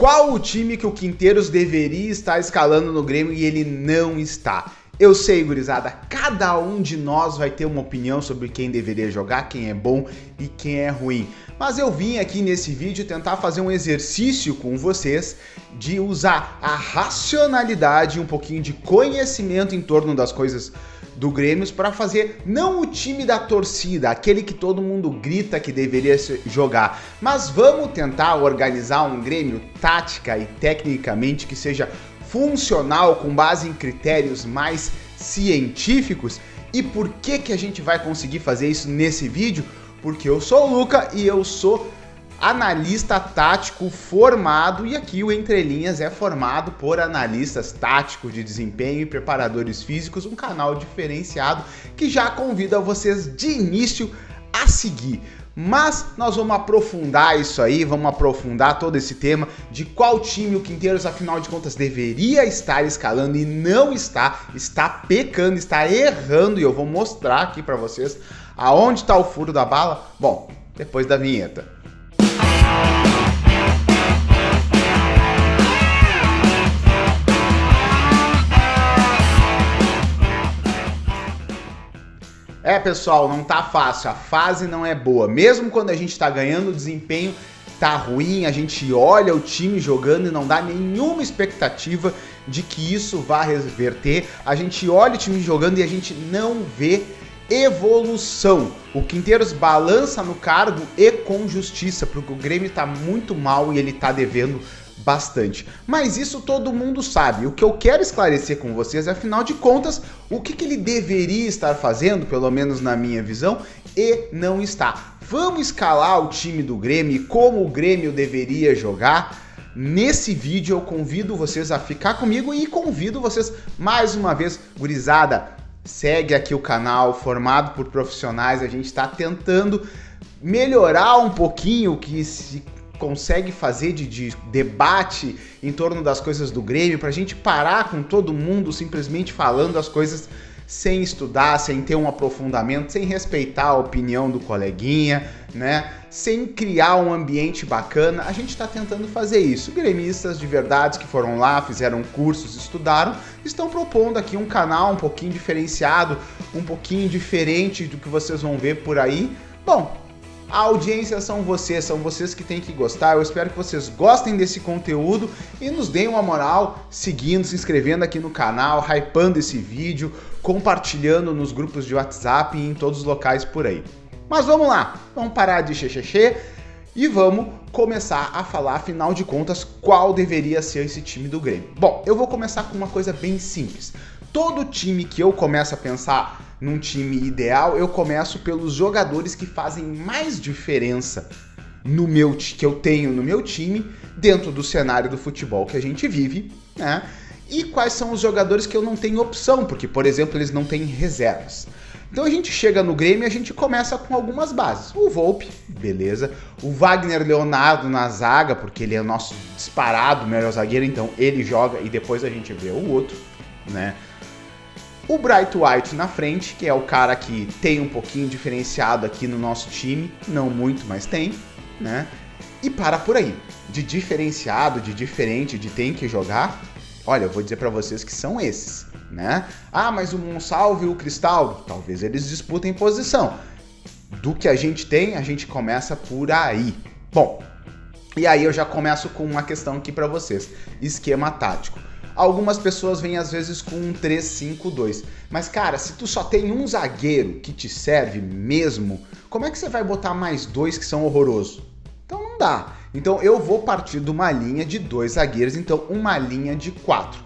Qual o time que o Quinteiros deveria estar escalando no Grêmio e ele não está? Eu sei, gurizada, cada um de nós vai ter uma opinião sobre quem deveria jogar, quem é bom e quem é ruim. Mas eu vim aqui nesse vídeo tentar fazer um exercício com vocês de usar a racionalidade e um pouquinho de conhecimento em torno das coisas do Grêmio para fazer não o time da torcida, aquele que todo mundo grita que deveria jogar, mas vamos tentar organizar um Grêmio tática e tecnicamente que seja funcional, com base em critérios mais científicos. E por que a gente vai conseguir fazer isso nesse vídeo? Porque eu sou o Luca e eu sou analista tático formado, e aqui o Entre Linhas é formado por analistas táticos de desempenho e preparadores físicos, um canal diferenciado que já convida vocês de início a seguir. Mas nós vamos aprofundar isso aí, vamos aprofundar todo esse tema de qual time o Quinteiros, afinal de contas, deveria estar escalando e não está pecando, está errando, e eu vou mostrar aqui para vocês aonde está o furo da bala. Bom, depois da vinheta. Pessoal, não tá fácil, a fase não é boa. Mesmo quando a gente tá ganhando, o desempenho tá ruim, a gente olha o time jogando e não dá nenhuma expectativa de que isso vá reverter. A gente olha o time jogando e a gente não vê evolução. O Quinteiros balança no cargo e com justiça, porque o Grêmio tá muito mal e ele tá devendo bastante. Mas isso todo mundo sabe. O que eu quero esclarecer com vocês é, afinal de contas, o que ele deveria estar fazendo, pelo menos na minha visão, e não está. Vamos escalar o time do Grêmio e como o Grêmio deveria jogar. Nesse vídeo eu convido vocês a ficar comigo e convido vocês mais uma vez, gurizada, segue aqui o canal formado por profissionais. A gente está tentando melhorar um pouquinho o que se consegue fazer de debate em torno das coisas do Grêmio, pra gente parar com todo mundo simplesmente falando as coisas sem estudar, sem ter um aprofundamento, sem respeitar a opinião do coleguinha, né? Sem criar um ambiente bacana. A gente está tentando fazer isso. Gremistas de verdade que foram lá, fizeram cursos, estudaram, estão propondo aqui um canal um pouquinho diferenciado, um pouquinho diferente do que vocês vão ver por aí. Bom, a audiência são vocês que têm que gostar. Eu espero que vocês gostem desse conteúdo e nos deem uma moral, seguindo, se inscrevendo aqui no canal, hypando esse vídeo, compartilhando nos grupos de WhatsApp e em todos os locais por aí. Mas vamos lá, vamos parar de xexexê e vamos começar a falar, afinal de contas, qual deveria ser esse time do Grêmio. Bom, eu vou começar com uma coisa bem simples. Todo time que eu começo a pensar num time ideal, eu começo pelos jogadores que fazem mais diferença que eu tenho no meu time, dentro do cenário do futebol que a gente vive, né? E quais são os jogadores que eu não tenho opção, porque, por exemplo, eles não têm reservas. Então a gente chega no Grêmio e a gente começa com algumas bases. O Volpi, beleza. O Wagner Leonardo na zaga, porque ele é o nosso disparado melhor zagueiro, então ele joga e depois a gente vê o outro, né? O Bright White na frente, que é o cara que tem um pouquinho diferenciado aqui no nosso time, não muito, mas tem, né? E para por aí. De diferenciado, de diferente, de tem que jogar, olha, eu vou dizer para vocês que são esses, né? Ah, mas o Monsalve e o Cristaldo, talvez eles disputem posição. Do que a gente tem, a gente começa por aí. Bom, e aí eu já começo com uma questão aqui para vocês. Esquema tático. Algumas pessoas vêm às vezes com um 3-5-2. Mas, cara, se tu só tem um zagueiro que te serve mesmo, como é que você vai botar mais dois que são horrorosos? Então não dá. Então eu vou partir de uma linha de 2 zagueiros, então uma linha de 4.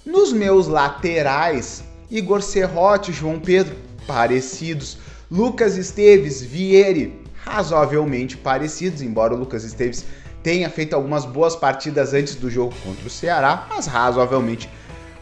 Nos meus laterais, Igor Serrote, João Pedro, parecidos. Lucas Esteves, Vieri, razoavelmente parecidos, embora o Lucas Esteves tenha feito algumas boas partidas antes do jogo contra o Ceará, mas razoavelmente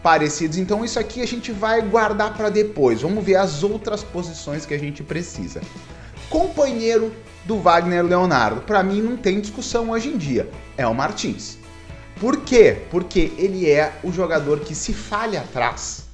parecidos. Então isso aqui a gente vai guardar para depois. Vamos ver as outras posições que a gente precisa. Companheiro do Wagner Leonardo, para mim não tem discussão hoje em dia, é o Martins. Por quê? Porque ele é o jogador que se falha atrás,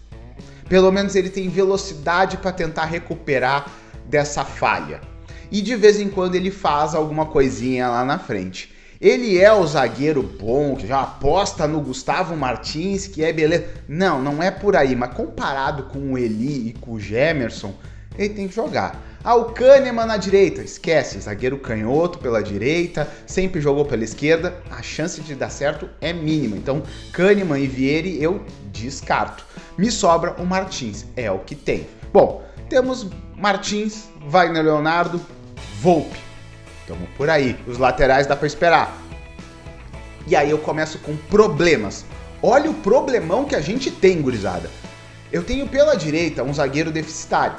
pelo menos ele tem velocidade para tentar recuperar dessa falha. E de vez em quando ele faz alguma coisinha lá na frente. ele é o zagueiro bom, que já aposta no Gustavo Martins, que é beleza. Não, não é por aí, mas comparado com o Eli e com o Gemerson, ele tem que jogar. O Kahneman na direita, esquece, zagueiro canhoto pela direita, sempre jogou pela esquerda, a chance de dar certo é mínima. Então, Kahneman e Vieri eu descarto. Me sobra o Martins, é o que tem. Bom, temos Martins, Wagner Leonardo, Volpi. Estamos por aí, os laterais dá para esperar. E aí eu começo com problemas. Olha o problemão que a gente tem, gurizada. Eu tenho pela direita um zagueiro deficitário.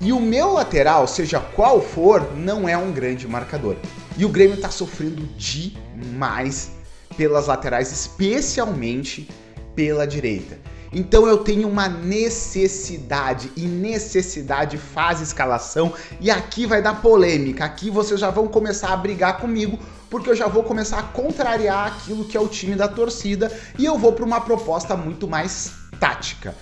E o meu lateral, seja qual for, não é um grande marcador. E o Grêmio está sofrendo demais pelas laterais, especialmente pela direita. Então eu tenho uma necessidade, e necessidade faz escalação, e aqui vai dar polêmica, aqui vocês já vão começar a brigar comigo, porque eu já vou começar a contrariar aquilo que é o time da torcida, e eu vou para uma proposta muito mais tática.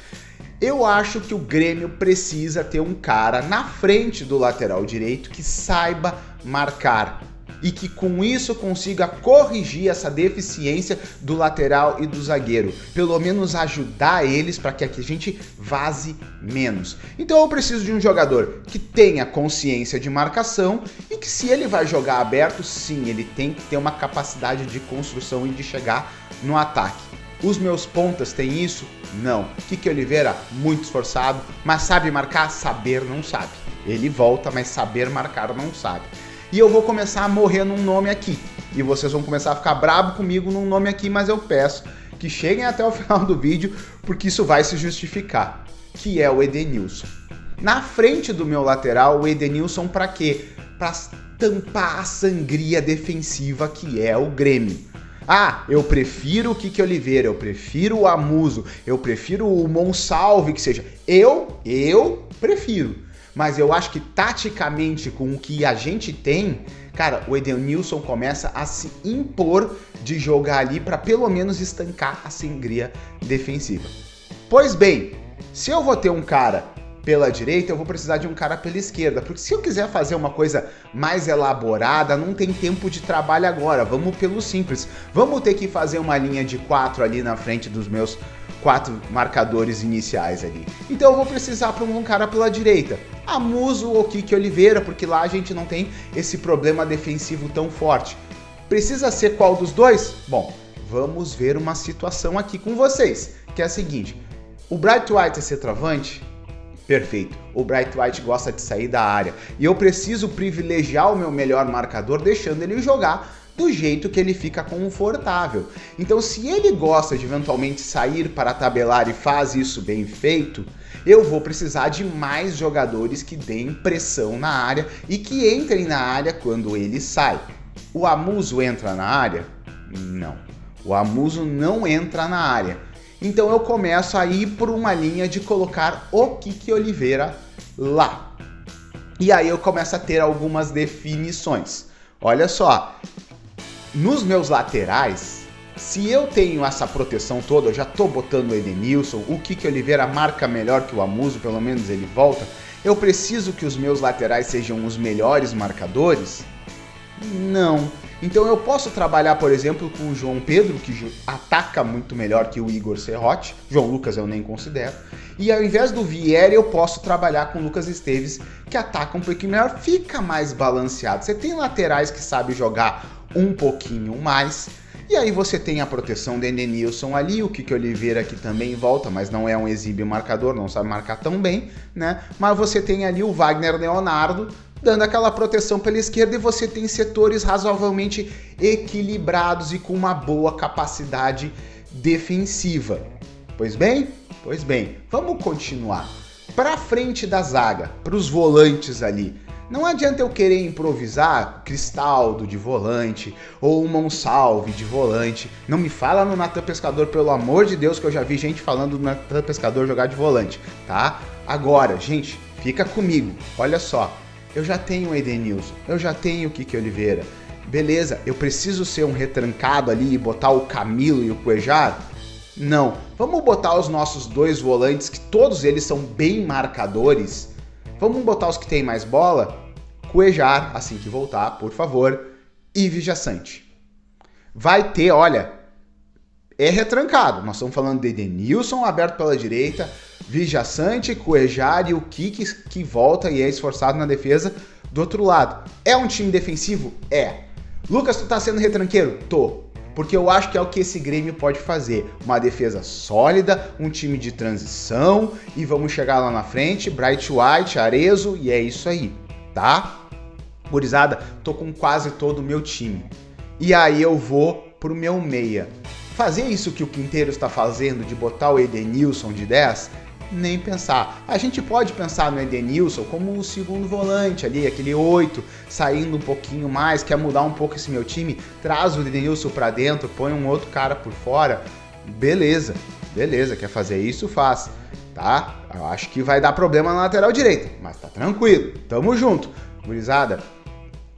Eu acho que o Grêmio precisa ter um cara na frente do lateral direito que saiba marcar e que com isso consiga corrigir essa deficiência do lateral e do zagueiro, pelo menos ajudar eles para que a gente vaze menos. Então eu preciso de um jogador que tenha consciência de marcação e que, se ele vai jogar aberto, sim, ele tem que ter uma capacidade de construção e de chegar no ataque. Os meus pontas têm isso? Não. Kiki Oliveira, muito esforçado, mas sabe marcar? Saber não sabe. Ele volta, mas saber marcar não sabe. E eu vou começar a morrer num nome aqui. E vocês vão começar a ficar bravo comigo num nome aqui, mas eu peço que cheguem até o final do vídeo, porque isso vai se justificar. Que é o Edenilson. Na frente do meu lateral, o Edenilson para quê? Para tampar a sangria defensiva que é o Grêmio. Eu prefiro o Kiki Oliveira, eu prefiro o Amuso, eu prefiro o Monsalve, que seja. Eu prefiro. Mas eu acho que taticamente, com o que a gente tem, cara, o Edenilson começa a se impor de jogar ali para pelo menos estancar a sangria defensiva. Pois bem, se eu vou ter um cara pela direita, eu vou precisar de um cara pela esquerda, porque se eu quiser fazer uma coisa mais elaborada, não tem tempo de trabalho agora, vamos pelo simples. Vamos ter que fazer uma linha de 4 ali na frente dos meus 4 marcadores iniciais ali. Então eu vou precisar para um cara pela direita, Amuso ou Kiki Oliveira, porque lá a gente não tem esse problema defensivo tão forte. Precisa ser qual dos dois? Bom, vamos ver uma situação aqui com vocês, que é a seguinte: o Bright White é centroavante? Perfeito, o Bright White gosta de sair da área e eu preciso privilegiar o meu melhor marcador deixando ele jogar do jeito que ele fica confortável. Então, se ele gosta de eventualmente sair para tabelar e faz isso bem feito, eu vou precisar de mais jogadores que deem pressão na área e que entrem na área quando ele sai. O Amuso entra na área? Não, o Amuso não entra na área. Então eu começo a ir por uma linha de colocar o Kiki Oliveira lá. E aí eu começo a ter algumas definições. Olha só, nos meus laterais, se eu tenho essa proteção toda, eu já tô botando o Edenilson, o Kiki Oliveira marca melhor que o Amuso, pelo menos ele volta, eu preciso que os meus laterais sejam os melhores marcadores? Não. Então eu posso trabalhar, por exemplo, com o João Pedro, que ataca muito melhor que o Igor Serrote. João Lucas eu nem considero. E ao invés do Vieri, eu posso trabalhar com o Lucas Esteves, que ataca um pouquinho melhor, fica mais balanceado. Você tem laterais que sabem jogar um pouquinho mais. E aí você tem a proteção do Edenilson ali, o Kiki Oliveira que também volta, mas não é um exímio marcador, não sabe marcar tão bem, né? Mas você tem ali o Wagner Leonardo, dando aquela proteção pela esquerda, e você tem setores razoavelmente equilibrados e com uma boa capacidade defensiva. Pois bem, vamos continuar. Para frente da zaga, para os volantes ali, não adianta eu querer improvisar Cristaldo de volante ou o Monsalve de volante. Não me fala no Natan Pescador, pelo amor de Deus, que eu já vi gente falando do Natan Pescador jogar de volante, tá? Agora, gente, fica comigo, olha só. Eu já tenho o Edenilson, eu já tenho o Kiki Oliveira. Beleza, eu preciso ser um retrancado ali e botar o Camilo e o Cuejar? Não, vamos botar os nossos 2 volantes, que todos eles são bem marcadores. Vamos botar os que tem mais bola? Cuejar, assim que voltar, por favor, e Vijaçante. vai ter, olha, é retrancado. Nós estamos falando de Edenilson aberto pela direita, Vijaçante, Cuejar e o Kiki que volta e é esforçado na defesa do outro lado. É um time defensivo? É. Lucas, tu tá sendo retranqueiro? Tô. Porque eu acho que é o que esse Grêmio pode fazer. Uma defesa sólida, um time de transição e vamos chegar lá na frente, Bright White, Arezzo e é isso aí, tá? Gurizada, tô com quase todo o meu time. E aí eu vou pro meu meia. Fazer isso que o Quinteiro está fazendo de botar o Edenilson de 10, nem pensar. A gente pode pensar no Edenilson como o segundo volante ali, aquele 8, saindo um pouquinho mais, quer mudar um pouco esse meu time, traz o Edenilson pra dentro, põe um outro cara por fora, beleza, quer fazer isso, faz, tá? Eu acho que vai dar problema na lateral direita, mas tá tranquilo, tamo junto. Gurizada,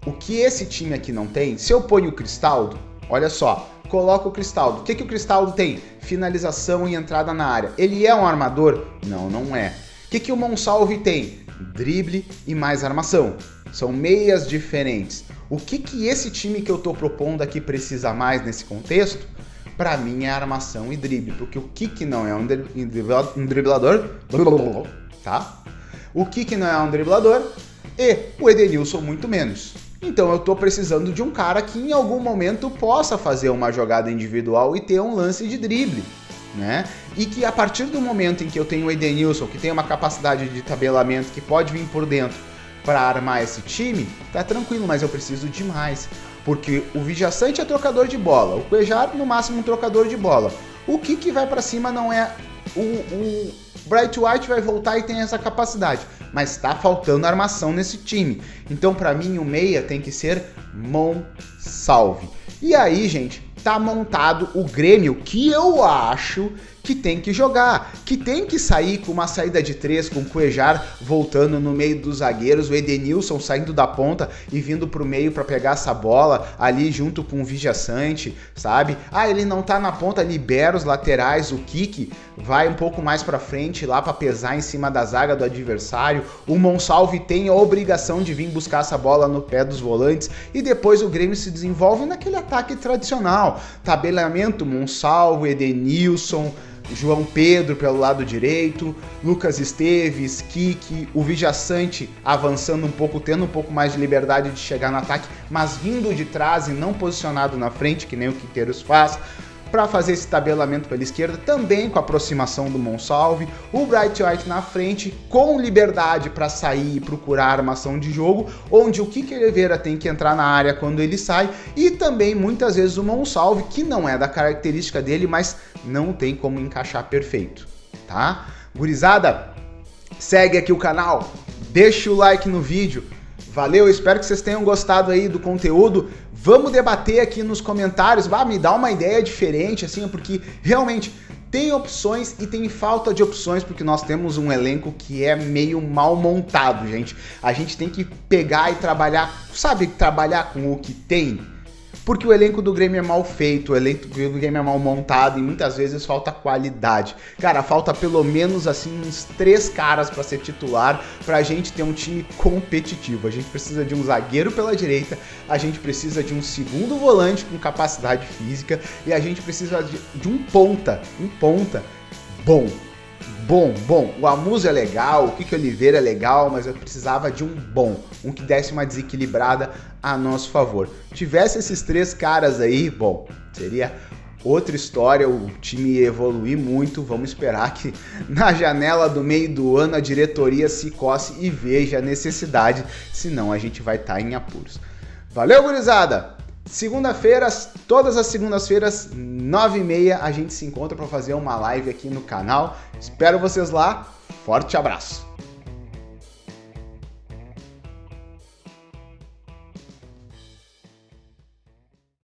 o que esse time aqui não tem, se eu ponho o Cristaldo, olha só, coloca o Cristaldo. O que o Cristaldo tem? Finalização e entrada na área. Ele é um armador? Não, não é. O que o Monsalve tem? Drible e mais armação. São meias diferentes. O que esse time que eu tô propondo aqui precisa mais nesse contexto? Para mim é armação e drible, porque o Kiki não é um driblador, tá? O Kiki não é um driblador e o Edenilson muito menos. Então eu tô precisando de um cara que em algum momento possa fazer uma jogada individual e ter um lance de drible, né? E que a partir do momento em que eu tenho o Edenilson, que tem uma capacidade de tabelamento que pode vir por dentro para armar esse time, tá tranquilo, mas eu preciso de mais. Porque o Vijaçante é trocador de bola, o Cuejar no máximo um trocador de bola. O que vai para cima não é o Bright White vai voltar e tem essa capacidade, mas tá faltando armação nesse time. Então, para mim, o meia tem que ser Monsalve. E aí, gente, tá montado o Grêmio que eu acho que tem que jogar, que tem que sair com uma saída de 3, com o Cuejar voltando no meio dos zagueiros, o Edenilson saindo da ponta e vindo pro meio para pegar essa bola ali junto com o Vijaçante, sabe? Ah, ele não tá na ponta, libera os laterais, o Kiki vai um pouco mais para frente lá para pesar em cima da zaga do adversário, o Monsalve tem a obrigação de vir buscar essa bola no pé dos volantes e depois o Grêmio se desenvolve naquele ataque tradicional, tabelamento, Monsalve, Edenilson, João Pedro pelo lado direito, Lucas Esteves, Kiki, o Vijaçante avançando um pouco, tendo um pouco mais de liberdade de chegar no ataque, mas vindo de trás e não posicionado na frente, que nem o Quinteiros faz, para fazer esse tabelamento pela esquerda, também com a aproximação do Monsalve, o Bright White na frente, com liberdade para sair e procurar armação de jogo, onde o Kiki Oliveira tem que entrar na área quando ele sai, e também muitas vezes o Monsalve, que não é da característica dele, mas não tem como encaixar perfeito, tá? Gurizada, segue aqui o canal, deixa o like no vídeo, valeu, espero que vocês tenham gostado aí do conteúdo. Vamos debater aqui nos comentários, me dá uma ideia diferente, assim, porque realmente tem opções e tem falta de opções, porque nós temos um elenco que é meio mal montado, gente. A gente tem que pegar e trabalhar, sabe, trabalhar com o que tem? Porque o elenco do Grêmio é mal feito, o elenco do Grêmio é mal montado e muitas vezes falta qualidade. Cara, falta pelo menos assim uns 3 caras para ser titular pra gente ter um time competitivo. A gente precisa de um zagueiro pela direita, a gente precisa de um segundo volante com capacidade física e a gente precisa de um ponta bom. O Amuso é legal, o Kiki Oliveira é legal, mas eu precisava de um que desse uma desequilibrada a nosso favor. Tivesse esses 3 caras aí, seria outra história, o time ia evoluir muito. Vamos esperar que na janela do meio do ano a diretoria se coce e veja a necessidade, senão a gente vai estar em apuros. Valeu, gurizada! Segunda-feira, todas as segundas-feiras, 9h30, a gente se encontra para fazer uma live aqui no canal. Espero vocês lá. Forte abraço!